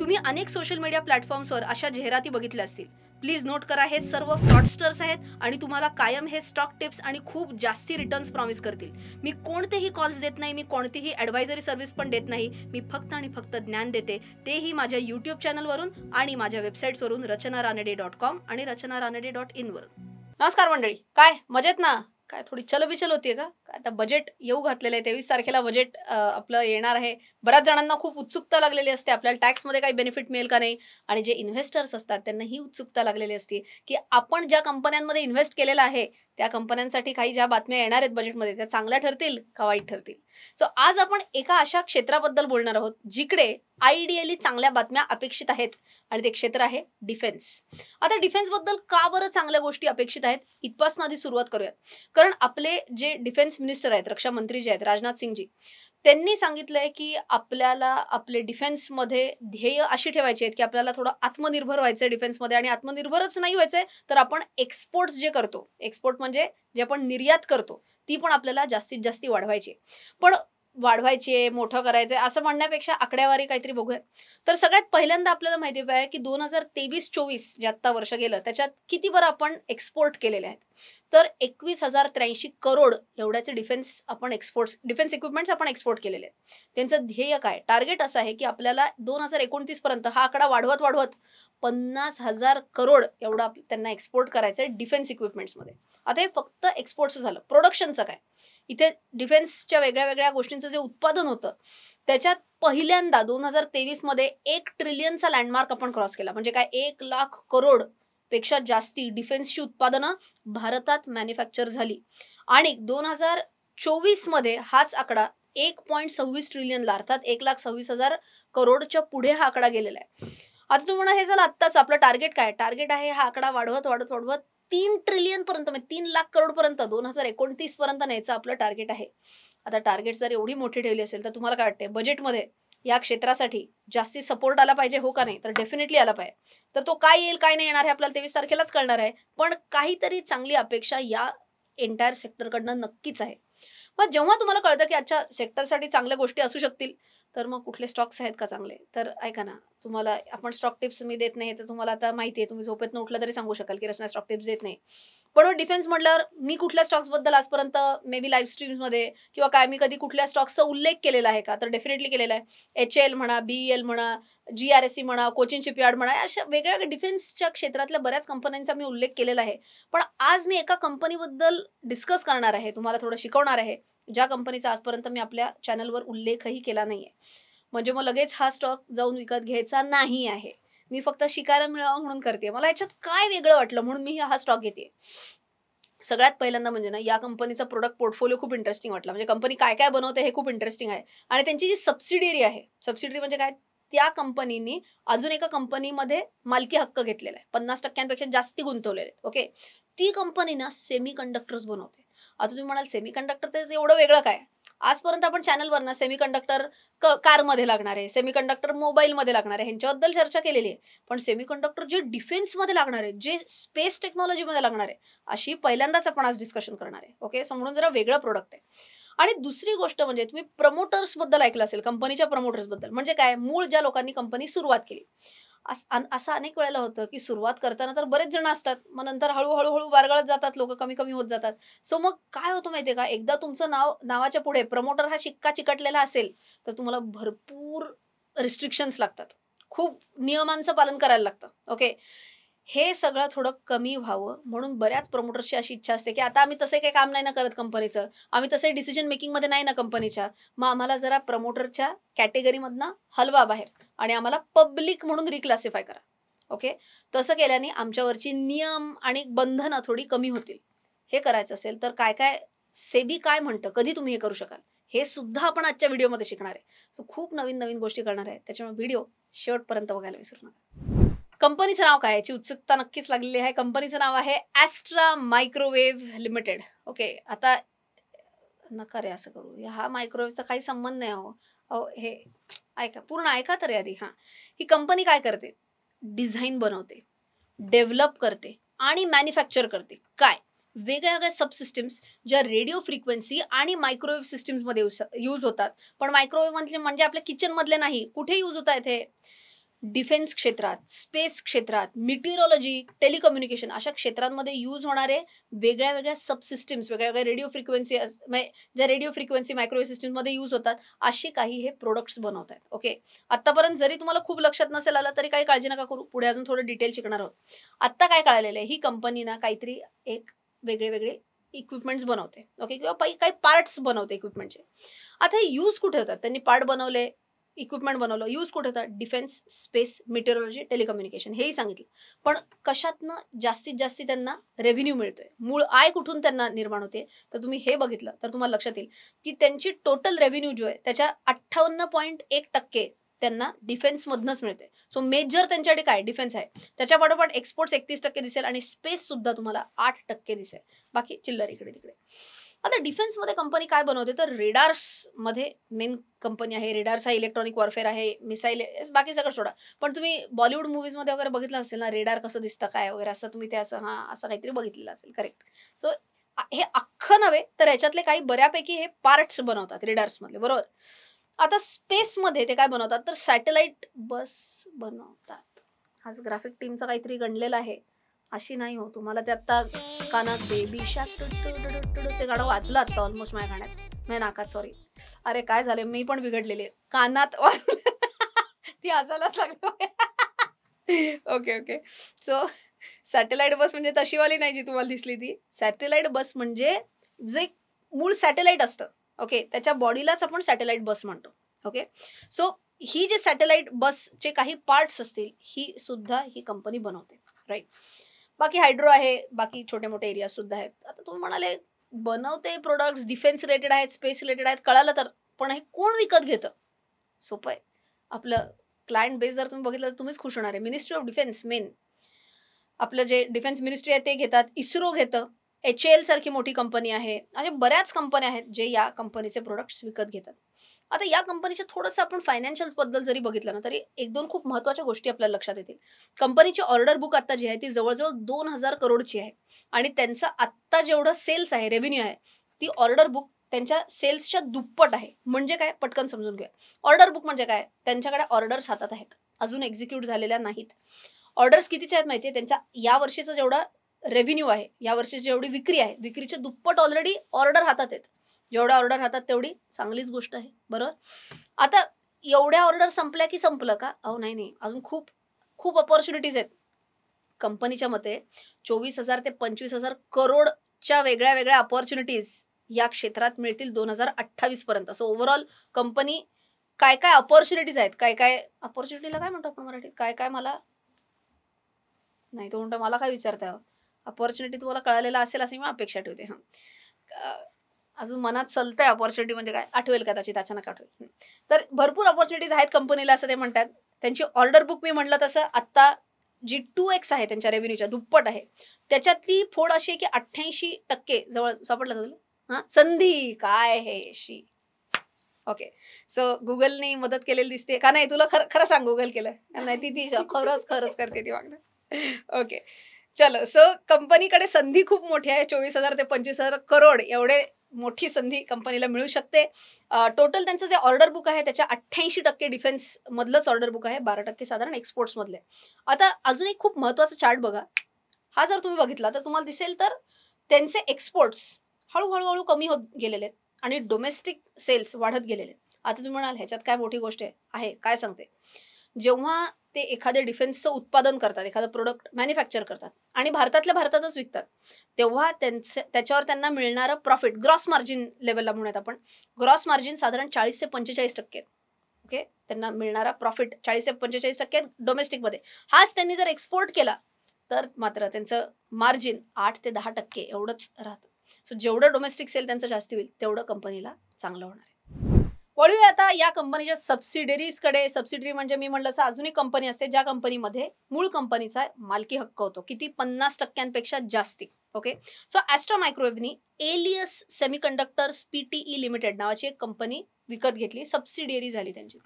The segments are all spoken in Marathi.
तुम्ही अनेक सोशल मीडिया प्लॅटफॉर्म्सवर अशा जाहिराती बघितल्या असतील. प्लीज नोट करा, हे सर्व फ्रॉडस्टर्स आहेत आणि तुम्हाला कायम हे स्टॉक टिप्स आणि खूप जास्ती रिटर्न्स प्रॉमिस करतील. मी कोणतेही कॉल्स देत नाही, मी कोणतीही ॲडवायझरी सर्व्हिस पण देत नाही. मी फक्त आणि फक्त ज्ञान देते, तेही माझ्या यूट्यूब चॅनलवरून आणि माझ्या वेबसाईट्सवरून rachanaraनडे.com आणि rachanaraनडे.in वरून. नमस्कार मंडळी, काय मजेत ना? काय थोडी चलबिचल होतीये का? आता बजेट येऊ घातलेलं आहे, 23 तारखेला बजेट आपलं येणार आहे. बऱ्याच जणांना खूप उत्सुकता लागलेली असते, आपल्याला टॅक्समध्ये काही बेनिफिट मिळेल का नाही. आणि जे इन्व्हेस्टर्स असतात त्यांना ही उत्सुकता लागलेली असते की आपण ज्या कंपन्यांमध्ये इन्व्हेस्ट केलेलं आहे त्या कंपन्यांसाठी काही ज्या बातम्या येणार आहेत बजेटमध्ये त्या चांगल्या ठरतील का वाईट ठरतील. सो आज आपण एका अशा क्षेत्राबद्दल बोलणार आहोत जिकडे आयडियली चांगल्या बातम्या अपेक्षित आहेत आणि ते क्षेत्र आहे डिफेन्स. आता डिफेन्सबद्दल का बरं चांगल्या गोष्टी अपेक्षित आहेत इथपासून आधी सुरुवात करूयात. कारण आपले जे डिफेन्स मिनिस्टर आहेत, रक्षा मंत्री जे आहेत राजनाथ सिंगजी, त्यांनी सांगितलंय की आपल्याला आपले डिफेन्समध्ये ध्येय अशी ठेवायची आहेत की आपल्याला थोडं आत्मनिर्भर व्हायचंय डिफेन्समध्ये. आणि आत्मनिर्भरच नाही व्हायचंय तर आपण एक्सपोर्ट्स जे करतो, एक्सपोर्ट म्हणजे जे आपण निर्यात करतो, ती पण आपल्याला जास्तीत जास्त वाढवायची. पण वाढवायची, मोठं करायचंय असं म्हणण्यापेक्षा आकड्यावारी काहीतरी बघूयात. तर सगळ्यात पहिल्यांदा आपल्याला माहिती आहे की 2023-24 जे आत्ता वर्ष गेलं त्याच्यात किती बरं आपण एक्सपोर्ट केलेले आहेत. तर 21,083 करोड एवढ्याचे डिफेन्स इक्विपमेंट्स आपण एक्सपोर्ट केलेले आहेत. त्यांचं ध्येय काय, टार्गेट असं आहे की आपल्याला 2029 पर्यंत हा आकडा वाढवत वाढवत 50,000 करोड एवढा त्यांना एक्सपोर्ट करायचं आहे डिफेन्स इक्विपमेंट्समध्ये. आता हे फक्त एक्सपोर्टचं झालं. प्रोडक्शनचं काय, इथे डिफेन्सच्या वेगळ्या वेगळ्या गोष्टींचं जे उत्पादन होतं त्याच्यात पहिल्यांदा 2023 मध्ये 1 ट्रिलियनचा लँडमार्क आपण क्रॉस केला. म्हणजे काय, 1,00,000 करोड पेक्षा जास्ती डिफेन्सची उत्पादनं भारतात मॅन्युफॅक्चर झाली. आणि 2024 मध्ये हाच आकडा 1.26 ट्रिलियनला अर्थात 1,26,000 करोडच्या पुढे हा आकडा गेलेला आहे. आता तुम्ही म्हणा हे झालं आत्ताच. आपलं टार्गेट काय, टार्गेट आहे हा आकडा वाढवत वाढवत वाढवत 3 ट्रिलियन पर्यंत, म्हणजे 3,00,000 करोड पर्यंत 2029 पर्यंत न्यायचं आपलं टार्गेट आहे. आता टार्गेट जर एवढी मोठी ठेवली असेल तर तुम्हाला काय वाटते, बजेटमध्ये या क्षेत्रासाठी जास्ती सपोर्ट आला पाहिजे हो का नाही? तर डेफिनेटली आला पाहिजे. तर तो काय येईल काय नाही येणार हे आपल्याला 23 तारखेलाच कळणार आहे. पण काहीतरी चांगली अपेक्षा या एंटायर सेक्टरकडनं नक्कीच आहे. मग जेव्हा तुम्हाला कळतं की अच्छा सेक्टरसाठी चांगल्या गोष्टी असू शकतील तर मग कुठले स्टॉक्स आहेत का चांगले, तर ऐका ना, तुम्हाला आपण स्टॉक टिप्स मी देत नाही तर तुम्हाला आता माहिती आहे, तुम्ही झोपेतनं उठलं तरी सांगू शकाल की रचना स्टॉक टिप्स देत नाही. पण डिफेन्स म्हटल्यावर मी कुठल्या स्टॉक्सबद्दल आजपर्यंत मे बी लाईव्ह स्ट्रीम्समध्ये किंवा काय मी कधी कुठल्या स्टॉक्सचा उल्लेख केलेला आहे का, तर डेफिनेटली केलेला आहे. HAL म्हणा, BEL म्हणा, GRSE म्हणा, कोचिन शिपयार्ड म्हणा, अशा वेगळ्या डिफेन्सच्या क्षेत्रातल्या बऱ्याच कंपन्यांचा मी उल्लेख केलेला आहे. पण आज मी एका कंपनीबद्दल डिस्कस करणार आहे, तुम्हाला थोडं शिकवणार आहे, ज्या कंपनीचा आजपर्यंत मी आपल्या चॅनलवर उल्लेखही केला नाहीये. म्हणजे मग लगेच हा स्टॉक जाऊन विकत घ्यायचा नाही आहे. मी फक्त शिकायला मिळावं म्हणून करते. मला याच्यात काय वेगळं वाटलं म्हणून मी हा स्टॉक घेते. सगळ्यात पहिल्यांदा म्हणजे ना, या कंपनीचा प्रोडक्ट पोर्टफोलिओ खूप इंटरेस्टिंग वाटला. म्हणजे कंपनी काय काय बनवते हे खूप इंटरेस्टिंग आहे. आणि त्यांची जी सबसिडियरी आहे, सबसिडियरी म्हणजे काय, त्या कंपनीनी अजून एका कंपनीमध्ये मालकी हक्क घेतलेला आहे. 50% जास्ती गुंतवलेले आहेत. ओके, ती कंपनी ना सेमी कंडक्टर्स बनवते. आता तुम्ही म्हणाल सेमी कंडक्टर तर एवढं वेगळं काय. आजपर्यंत आपण चॅनलवर ना सेमी कंडक्टर कारमध्ये लागणार आहे, सेमी कंडक्टर मोबाईलमध्ये लागणार आहे, ह्यांच्याबद्दल चर्चा केलेली आहे. पण सेमी कंडक्टर जे डिफेन्समध्ये लागणार आहे, जे स्पेस टेक्नॉलॉजीमध्ये लागणार आहे, अशी पहिल्यांदाच आपण आज डिस्कशन करणार आहे. ओके, सो म्हणून जरा वेगळं प्रोडक्ट आहे. आणि दुसरी गोष्ट म्हणजे तुम्ही प्रमोटर्सबद्दल ऐकलं असेल, कंपनीच्या प्रमोटर्सबद्दल. म्हणजे काय, मूळ ज्या लोकांनी कंपनी सुरुवात केली. असं अनेक वेळेला होतं की सुरुवात करताना तर बरेच जण असतात, मग नंतर हळूहळू वारगळत जातात, लोक कमी कमी होत जातात. सो मग काय होतं माहितीये का, एकदा तुमचं नावाच्या पुढे प्रमोटर हा शिक्का चिकटलेला असेल तर तुम्हाला भरपूर रिस्ट्रिक्शन्स लागतात, खूप नियमांचं पालन करायला लागतं. ओके, हे सगळं थोडं कमी व्हावं म्हणून बऱ्याच प्रमोटर्सची अशी इच्छा असते की आता आम्ही तसे काही काम नाही ना करत कंपनीचं, आम्ही तसे डिसिजन मेकिंगमध्ये नाही ना कंपनीच्या, मग आम्हाला जरा प्रमोटरच्या कॅटेगरीमधनं हलवा बाहेर आणि आम्हाला पब्लिक म्हणून रिक्लासिफाय करा. ओके, तसं केल्याने आमच्यावरची नियम आणि बंधनं थोडी कमी होतील. हे करायचं असेल तर काय काय सेबी काय म्हणतं, कधी तुम्ही हे करू शकाल, हे सुद्धा आपण आजच्या व्हिडिओमध्ये शिकणार आहे. सो खूप नवीन नवीन गोष्टी करणार आहे, त्याच्यामुळे व्हिडिओ शेवटपर्यंत बघायला विसरू नका. कंपनीचं नाव काय, याची उत्सुकता नक्कीच लागलेली आहे. कंपनीचं नाव आहे ॲस्ट्रा मायक्रोवेव्ह लिमिटेड. ओके, आता नका रे असं करू, हा मायक्रोवेव्हचा काही संबंध नाही. हे ऐका, पूर्ण ऐका तरी आधी. ही कंपनी काय करते, डिझाईन बनवते, डेव्हलप करते आणि मॅन्युफॅक्चर करते. काय, वेगळ्या वेगळ्या सबसिस्टम्स ज्या रेडिओ फ्रिक्वेन्सी आणि मायक्रोवेव्ह सिस्टम्समध्ये यूज होतात. पण मायक्रोवेव्ह म्हणजे आपल्या किचनमधले नाही, कुठे यूज होत आहेत हे, डिफेन्स क्षेत्रात, स्पेस क्षेत्रात, मिटिरोलॉजी, टेलिकम्युनिकेशन अशा क्षेत्रांमध्ये यूज होणारे वेगळ्या वेगळ्या सबसिस्टम्स, वेगळ्या वेगळ्या रेडिओ फ्रिक्वेन्सी म्हणजे ज्या रेडिओ फ्रिक्वेन्सी मायक्रोवेव्ह सिस्टममध्ये यूज होतात, अशी काही हे प्रोडक्ट्स बनवत आहेत. ओके, आत्तापर्यंत जरी तुम्हाला खूप लक्षात नसेल आलं तरी काही काळजी नका करू, पुढे अजून थोडं डिटेल शिकणार आहोत. आत्ता काय कळालेलं आहे, ही कंपनी ना काहीतरी एक वेगळे वेगळे इक्विपमेंट्स बनवते. ओके, किंवा काही पार्ट्स बनवते इक्विपमेंटचे. आता हे यूज कुठे होतात? त्यांनी पार्ट बनवले, इक्विपमेंट बनवलं, यूज कुठे होतात? डिफेन्स, स्पेस, मेटेरिओलॉजी, टेलिकम्युनिकेशन हेही सांगितलं. पण कशातनं जास्तीत जास्त त्यांना रेव्हेन्यू मिळतोय, मूळ आय कुठून त्यांना निर्माण होते, तर तुम्ही हे बघितलं तर तुम्हाला लक्षात येईल की त्यांची टोटल रेव्हेन्यू जो आहे त्याच्या 58.1% त्यांना डिफेन्समधनंच मिळते. सो मेजर त्यांच्याकडे काय डिफेन्स आहे. त्याच्या पाठोपाठ एक्सपोर्ट्स 31% दिसेल आणि स्पेस सुद्धा तुम्हाला 8% दिसेल. बाकी चिल्लर इकडे तिकडे. आता डिफेन्समध्ये कंपनी काय बनवते तर रेडार्समध्ये मेन कंपनी आहे. रेडार्स हा इलेक्ट्रॉनिक वॉरफेअर आहे, मिसाईल बाकी सगळं सोडा. पण तुम्ही बॉलिवूड मूव्हीजमध्ये वगैरे बघितलं असेल ना, रेडार कसं दिसतं काय वगैरे असं तुम्ही ते असं असं काहीतरी बघितलेलं असेल. करेक्ट. सो हे अख्खं नव्हे तर याच्यातले काही बऱ्यापैकी हे पार्ट्स बनवतात रेडार्समधले, बरोबर. आता स्पेसमध्ये ते काय बनवतात तर सॅटेलाइट बस बनवतात. आज ग्राफिक टीमचा काहीतरी गणलेला आहे, अशी नाही हो. तुम्हाला ते आता कानात बेबी शार्क ते गाणं वाजलं आता ऑलमोस्ट माझ्या गाण्यात, माझ्या नाकात. सॉरी, अरे काय झाले, मी पण बिघडलेले कानात ती हसायलाच लागलो. Okay okay. सो सॅटेलाइट बस म्हणजे तशीवाली नाही जी तुम्हाला दिसली ती. सॅटेलाइट बस म्हणजे जे मूळ सॅटेलाइट असतं, ओके, त्याच्या बॉडीलाच आपण सॅटेलाइट बस म्हणतो. ओके, सो ही जी सॅटेलाइट बसचे काही पार्ट्स असतील ही सुद्धा ही कंपनी बनवते, राईट. बाकी हायड्रो आहे, बाकी छोटे मोठे एरिया सुद्धा आहेत. आता तुम्ही म्हणाले बनवते प्रोडक्ट्स डिफेन्स रिलेटेड आहेत, स्पेस रिलेटेड आहेत, कळालं तर. पण हे कोण विकत घेतं? सोपं आहे. आपलं क्लायंट बेस जर तुम्ही बघितलं तर तुम्हीच खुश होणार आहे. मिनिस्ट्री ऑफ डिफेन्स मेन आपलं जे डिफेन्स मिनिस्ट्री आहे ते घेतात, इस्रो घेतं, HAL सारखी मोठी कंपनी आहे. अशा बऱ्याच कंपन्या आहेत जे या कंपनीचे प्रोडक्ट्स विकत घेतात. आता या कंपनीच्या थोडंसं आपण फायनान्शियल्सबद्दल जरी बघितलं ना तरी 1-2 खूप महत्त्वाच्या गोष्टी आपल्याला लक्षात येतील. कंपनीची ऑर्डर बुक आता जी आहे ती जवळ-जवळ 2,000 करोडची आहे आणि त्यांचं आत्ता जेवढं सेल्स आहे, रेव्हेन्यू आहे, ती ऑर्डर बुक त्यांच्या सेल्सच्या दुप्पट आहे. म्हणजे काय? पटकन समजून घ्या. ऑर्डर बुक म्हणजे काय? त्यांच्याकडे ऑर्डर्स हातात आहेत, अजून एक्झिक्यूट झालेल्या नाहीत. ऑर्डर्स कितीच्या आहेत माहिती आहे? त्यांचा या वर्षीचा जेवढा रेव्हेन्यू आहे, या वर्षीची जेवढी विक्री आहे, विक्रीच्या दुप्पट ऑलरेडी ऑर्डर हातात आहेत. जेवढ्या ऑर्डर हातात तेवढी चांगलीच गोष्ट आहे, बरोबर. आता एवढ्या ऑर्डर संपल्या की संपलं का? अहो नाही नाही, अजून खूप खूप अपॉर्च्युनिटीज आहेत. कंपनीच्या मते 24,000 ते 25,000 करोडच्या वेगळ्या वेगळ्या अपॉर्च्युनिटीज या क्षेत्रात मिळतील 2028 पर्यंत. सो ओव्हरऑल कंपनी काय काय अपॉर्च्युनिटीज आहेत, काय काय अपॉर्च्युनिटीला काय म्हणतो आपण मराठीत, काय काय मला नाही तो म्हणतो मला काय विचारताय. अपॉर्च्युनिटी तुम्हाला कळालेला असेल अशी मी अपेक्षा ठेवते. अजून मनात चलतंय अपॉर्च्युनिटी म्हणजे काय, आठवेल कदाचित, अचानक आठवेल. तर भरपूर अपॉर्च्युनिटीज आहेत कंपनीला असं ते म्हणतात. त्यांची ऑर्डर बुक मी म्हटलं तसं आत्ता जी 2x आहे त्यांच्या रेव्हेन्यूच्या दुप्पट आहे. त्याच्यातली फोड अशी आहे की 88% जवळ सापडलं का तुला? संधी काय हे शी. ओके, सो गुगलने मदत केलेली दिसते का नाही तुला? खरं सांग, गुगल केलं नाही? ती खरंच खरंच करते ती मागणं. ओके, चलो. सो कंपनीकडे संधी खूप मोठी आहे. 24,000 ते 25,000 करोड एवढे मोठी संधी कंपनीला मिळू शकते. टोटल त्यांचं जे ऑर्डर बुक आहे त्याच्या 88% डिफेन्स मधलंच ऑर्डर बुक आहे, 12% साधारण एक्सपोर्ट्स मधले. आता अजून एक खूप महत्वाचा चार्ट बघा. हा जर तुम्ही बघितला तर तुम्हाला दिसेल तर त्यांचे एक्सपोर्ट्स हळूहळू कमी होत गेलेले आहेत आणि डोमेस्टिक सेल्स वाढत गेलेले आहेत. आता तुम्ही म्हणाल ह्याच्यात काय मोठी गोष्ट आहे, काय सांगते. जेव्हा ते एखाद्या डिफेन्सचं उत्पादन करतात, एखादं प्रोडक्ट मॅन्युफॅक्चर करतात आणि भारतातल्या भारतातच विकतात, तेव्हा त्याच्यावर त्यांना मिळणारं प्रॉफिट ग्रॉस मार्जिन लेवलला म्हणूयात आपण, ग्रॉस मार्जिन साधारण 40 ते 45%. ओके, त्यांना मिळणारा प्रॉफिट 40 ते 45% डोमेस्टिकमध्ये. हाच त्यांनी जर एक्सपोर्ट केला तर मात्र त्यांचं मार्जिन 8 ते 10% एवढंच राहतं. सो जेवढं डोमेस्टिक सेल त्यांचं जास्त होईल तेवढं कंपनीला चांगलं होणार आहे. वळूया आता या कंपनीच्या सबसिडरीजकडे. सबसिडरी म्हणजे मी म्हटलं असं अजून एक कंपनी असते ज्या कंपनीमध्ये मूळ कंपनीचा मालकी हक्क होतो, किती? 50%पेक्षा जास्ती. ओके, सो ॲस्ट्रा मायक्रोवेव्हनी एलियस सेमीकंडक्टर्स PTE लिमिटेड नावाची एक कंपनी विकत घेतली, सबसिडियरी झाली त्यांची.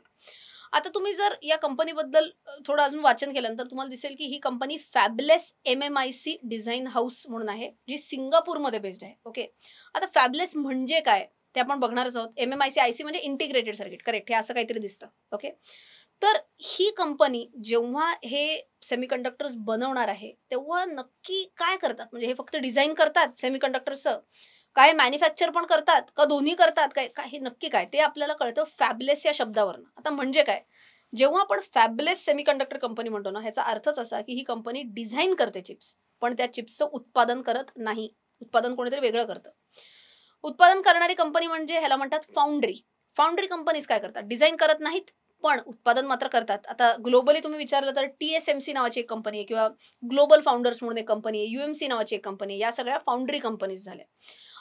आता तुम्ही जर या कंपनीबद्दल थोडं अजून वाचन केलं तर तुम्हाला दिसेल की ही कंपनी फॅबलेस MMIC डिझाईन हाऊस म्हणून आहे, जी सिंगापूरमध्ये बेस्ड आहे. ओके, आता फॅबलेस म्हणजे काय ते आपण बघणारच आहोत. MMIC IC म्हणजे इंटिग्रेटेड सर्किट, करेक्ट, हे असं काहीतरी दिसतं. ओके. तर ही कंपनी जेव्हा हे सेमीकंडक्टर्स बनवणार आहे, तेव्हा नक्की काय करतात? म्हणजे हे फक्त डिझाइन करतात सेमीकंडक्टर्सचं? काय मॅन्युफॅक्चर पण करतात? का दोन्ही करतात? काय काय हे नक्की काय? ते आपल्याला कळतं फॅबलेस या शब्दावरून. आता म्हणजे काय? जेव्हा आपण फॅबलेस सेमीकंडक्टर कंपनी म्हणतो ना, ह्याचा अर्थच असा की ही कंपनी डिझाइन करते चिप्स, पण त्या चिप्सचं उत्पादन करत नाही. उत्पादन कोणीतरी वेगळं करतं. उत्पादन करणारी कंपनी म्हणजे ह्याला म्हणतात फाउंड्री. फाउंड्री कंपनीज काय करतात? डिझाइन करत नाहीत, पण उत्पादन मात्र करतात. आता ग्लोबली तुम्ही विचारलं तर TSMC नावाची एक कंपनी आहे किंवा ग्लोबल फाउंडर्स म्हणून एक कंपनी आहे, UMC नावाची एक कंपनी आहे. या सगळ्या फाउंड्री कंपनीज झाल्या.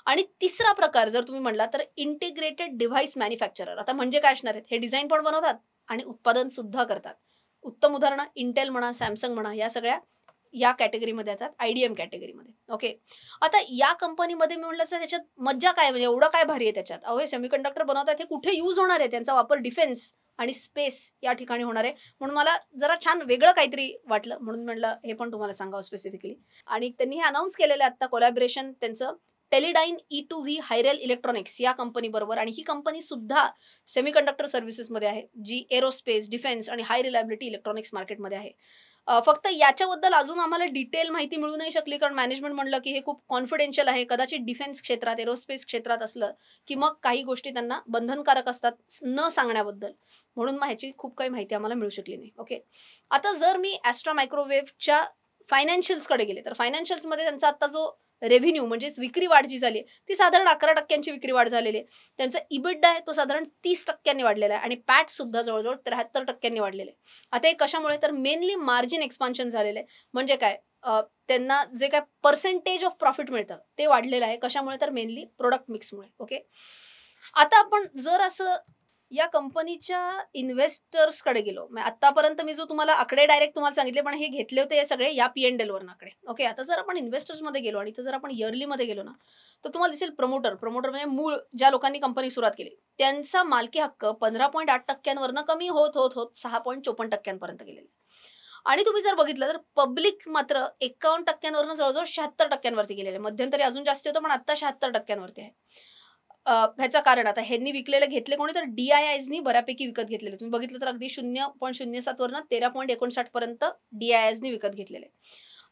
आणि तिसरा प्रकार जर तुम्ही म्हणला तर इंटिग्रेटेड डिव्हाइस मॅन्युफॅक्चरर. आता म्हणजे काय असणार आहेत? हे डिझाइन पण बनवतात आणि उत्पादन सुद्धा करतात. उत्तम उदाहरणं Intel म्हणा, Samsung म्हणा, या सगळ्या या कॅटेगरीमध्ये येतात, IDM कॅटेगरीमध्ये. ओके. आता या कंपनीमध्ये मी म्हटलं तर त्याच्यात मज्जा काय, म्हणजे एवढं काय भारी आहे त्याच्यात? अहो, हे सेमीकंडक्टर बनवतात, हे कुठे यूज होणार आहे? त्यांचा वापर डिफेन्स आणि स्पेस या ठिकाणी होणार आहे. म्हणून मला जरा छान वेगळं काहीतरी वाटलं, म्हणून म्हटलं हे पण तुम्हाला सांगावं स्पेसिफिकली. आणि त्यांनी हे अनाउन्स केलेलं आहे आता कोलॅबोरेशन त्यांचं टेलिडाईन E2V हायरेल इलेक्ट्रॉनिक्स या कंपनीबरोबर. आणि ही कंपनी सुद्धा सेमीकंडक्टर सर्व्हिसेसमध्ये आहे, जी एरोस्पेस, डिफेन्स आणि हाय रिलायबिलिटी इलेक्ट्रॉनिक्स मार्केटमध्ये आहे. फक्त याच्याबद्दल अजून आम्हाला डिटेल माहिती मिळू नाही शकली, कारण मॅनेजमेंट म्हणलं की हे खूप कॉन्फिडेन्शियल आहे. कदाचित डिफेन्स क्षेत्रात, एरोस्पेस क्षेत्रात असलं की मग काही गोष्टी त्यांना बंधनकारक असतात न सांगण्याबद्दल. म्हणून मग ह्याची खूप काही माहिती आम्हाला मिळू शकली नाही. ओके. आता जर मी ॲस्ट्रा मायक्रोवेव्हच्या फायनान्शियल्सकडे गेले, तर फायनान्शियल्समध्ये त्यांचा आता जो रेव्हेन्यू म्हणजे विक्री वाढ जी झाली आहे, ती साधारण 11% विक्री वाढ झालेली आहे. त्यांचा EBITDA आहे तो साधारण 30% वाढलेला आहे आणि पॅट सुद्धा जवळ-जवळ 73% वाढलेलं आहे. आता हे कशामुळे? तर मेनली मार्जिन एक्सपान्शन झालेलं आहे. म्हणजे काय? त्यांना जे काय पर्सेंटेज ऑफ प्रॉफिट मिळतं ते वाढलेलं आहे. कशामुळे? तर मेनली प्रॉडक्ट मिक्समुळे. ओके. आता आपण जर असं या कंपनीच्या इन्व्हेस्टर्सकडे गेलो, आतापर्यंत मी जो तुम्हाला आकडे डायरेक्ट तुम्हाला सांगितले, पण हे घेतले होते हे सगळे या P&L वरून आकडे. ओके. आता जर आपण इन्व्हेस्टर्समध्ये गेलो आणि इथं जर आपण इयरलीमध्ये गेलो ना, तर तुम्हाला दिसेल प्रमोटर म्हणजे मूळ ज्या लोकांनी कंपनी सुरुवात केली, त्यांचा मालकी हक्क 15.8% वरनं कमी होत, होत, होत 6.54% पर्यंत गेलेला आहे. आणि तुम्ही जर बघितलं तर पब्लिक मात्र 51% वरनं जवळ-जवळ 76% वरती गेलेलं आहे. मध्यंतरी अजून जास्त होतं, पण आता 76% वरती आहे. ह्याचं कारण आता ह्यांनी विकलेले घेतले कोणी, तर DIIsनी बऱ्यापैकी विकत घेतलेले. तुम्ही बघितलं तर अगदी 0.07 वरनं 13.59 पर्यंत DIIsनी विकत घेतलेले.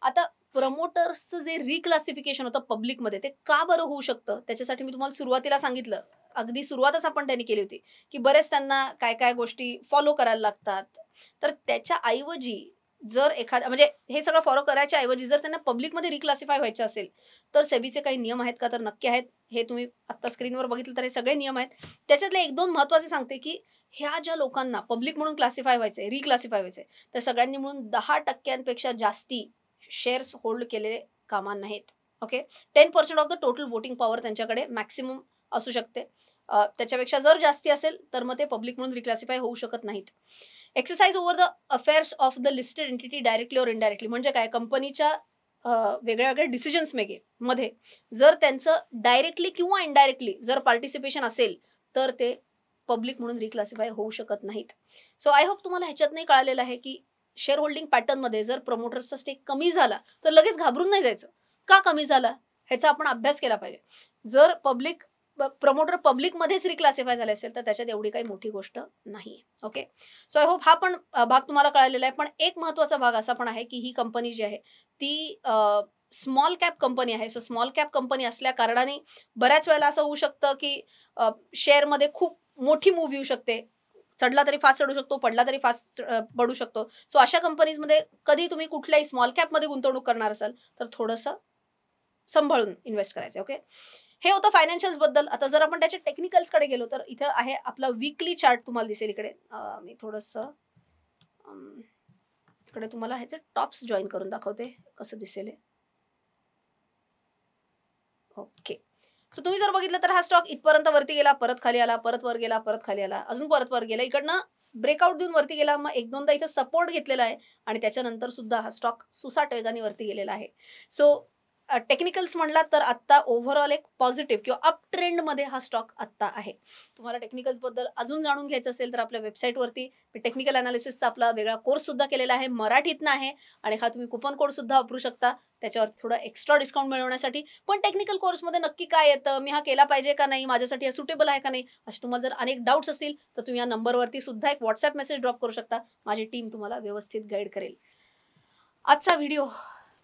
आता प्रमोटर्सचं जे रिक्लासिफिकेशन होतं पब्लिकमध्ये, ते का बरं होऊ शकतं? त्याच्यासाठी मी तुम्हाला सुरुवातीला सांगितलं, अगदी सुरुवातच आपण त्यांनी केली होती, की बरेच त्यांना काय-काय गोष्टी फॉलो करायला लागतात. तर त्याच्या ऐवजी जर एखादा म्हणजे हे सगळं फॉलो करायच्या ऐवजी जर त्यांना पब्लिकमध्ये रिक्लासिफाय व्हायचं असेल, तर सेबीचे काही नियम आहेत का? तर नक्की आहेत. हे तुम्ही आत्ता स्क्रीनवर बघितलं तर हे सगळे नियम आहेत. त्याच्यातले 1-2 महत्त्वाचे सांगते, की ह्या ज्या लोकांना पब्लिक म्हणून क्लासिफाय व्हायचंय, रिक्लासिफाय व्हायचंय, त्या सगळ्यांनी मिळून 10% पेक्षा जास्ती शेअर्स होल्ड केलेले कामा नाहीत. Okay. 10% of the total voting power त्यांच्याकडे मॅक्सिमम असू शकते. त्याच्यापेक्षा जर जास्ती असेल, तर मग ते पब्लिक म्हणून रिक्लासिफाय होऊ शकत नाहीत. Exercise over the affairs of the listed entity directly or indirectly. म्हणजे काय? कंपनीच्या वेगळ्या-वेगळ्या डिसिजन्स मध्ये जर त्यांचं डायरेक्टली किंवा इनडायरेक्टली जर पार्टिसिपेशन असेल, तर ते पब्लिक म्हणून रिक्लासिफाय होऊ शकत नाहीत. सो आय होप तुम्हाला ह्याच्यातनंही कळालेलं आहे, की शेअर होल्डिंग पॅटर्नमध्ये जर प्रमोटर्सचा स्टेक कमी झाला, तर लगेच घाबरून नाही जायचं. का कमी झाला? ह्याचा आपण अभ्यास केला पाहिजे. जर प्रमोटर पब्लिकमध्येच रिक्लासिफाय झाले असेल, तर त्याच्यात एवढी काही मोठी गोष्ट नाहीये. ओके. सो आय होप हा पण भाग तुम्हाला कळालेला आहे. पण एक महत्त्वाचा भाग असा पण आहे, की ही कंपनी जी आहे ती स्मॉल कॅप कंपनी आहे. सो स्मॉल कॅप कंपनी असल्या कारणाने बऱ्याच वेळेला असं होऊ शकतं, की शेअरमध्ये खूप मोठी मूव्ह येऊ शकते. चढला तरी फास्ट चढू शकतो, पडला तरी फास्ट पडू शकतो. सो अशा कंपनीजमध्ये कधी तुम्ही कुठल्याही स्मॉल कॅपमध्ये गुंतवणूक करणार असाल, तर थोडंसं सांभाळून इन्व्हेस्ट करायचं. ओके. हे होतं फायनान्शियल्स बद्दल. आता जर आपण त्याच्या टेक्निकल्सकडे गेलो, तर इथं आहे आपला वीकली चार्ट तुम्हाला दिसेल इकडे. मी थोडंसं इकडे तुम्हाला ह्याचे टॉप्स जॉइन करून दाखवते, कसं दिसेल हे. ओके. सो तुम्ही जर बघितलं तर हा स्टॉक इथपर्यंत वरती गेला, परत खाली आला, परत वर गेला, परत खाली आला, अजून परत वर गेला. इकडनं ब्रेकआउट देऊन वरती गेला, मग 1-2दा इथं सपोर्ट घेतलेला आहे आणि त्याच्यानंतर सुद्धा हा स्टॉक सुसाट वेगाने वरती गेलेला आहे. सो टेक्निकल्स म्हणलात तर आत्ता ओव्हरऑल एक पॉझिटिव्ह किंवा अप ट्रेंडमध्ये हा स्टॉक आत्ता आहे. तुम्हाला टेक्निकल्सबद्दल अजून जाणून घ्यायचं असेल तर आपल्या वेबसाईटवरती मी टेक्निकल अनालिसिसचा आपला वेगळा कोर्ससुद्धा केलेला आहे, मराठीतनं आहे आणि हा तुम्ही कुपन कोडसुद्धा वापरू शकता त्याच्यावरती थोडं एक्स्ट्रा डिस्काउंट मिळवण्यासाठी. पण टेक्निकल कोर्समध्ये नक्की काय येतं, मी हा केला पाहिजे का नाही, माझ्यासाठी हा सुटेबल आहे का नाही, असे तुम्हाला जर अनेक डाऊट्स असतील तर तुम्ही या नंबरवरती सुद्धा एक व्हॉट्सॲप मेसेज ड्रॉप करू शकता. माझी टीम तुम्हाला व्यवस्थित गाईड करेल. आजचा व्हिडिओ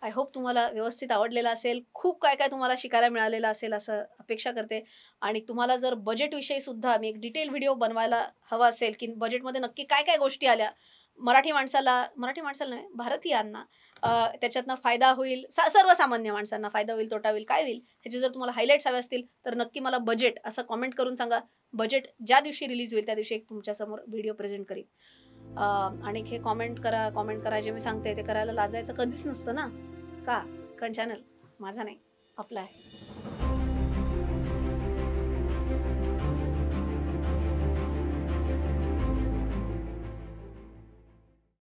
आय होप तुम्हाला व्यवस्थित आवडलेला असेल. खूप काय काय तुम्हाला शिकायला मिळालेलं असेल असं अपेक्षा करते. आणि तुम्हाला जर बजेटविषयी सुद्धा मी एक डिटेल व्हिडिओ बनवायला हवा असेल, की बजेटमध्ये नक्की काय काय गोष्टी आल्या, मराठी माणसाला नाही, भारतीयांना त्याच्यातनं फायदा होईल, सर्वसामान्य माणसांना फायदा होईल, तोटा होईल, काय होईल, ह्याचे जर तुम्हाला हायलाइट्स हवे असतील तर नक्की मला बजेट असं कॉमेंट करून सांगा. बजेट ज्या दिवशी रिलीज होईल त्या दिवशी एक तुमच्यासमोर व्हिडिओ प्रेझेंट करीन. आणि हे कॉमेंट करा जे मी सांगते ते करायला लाजायचं कधीच नसतं ना. का? कारण चॅनल माझा नाही, आपला आहे.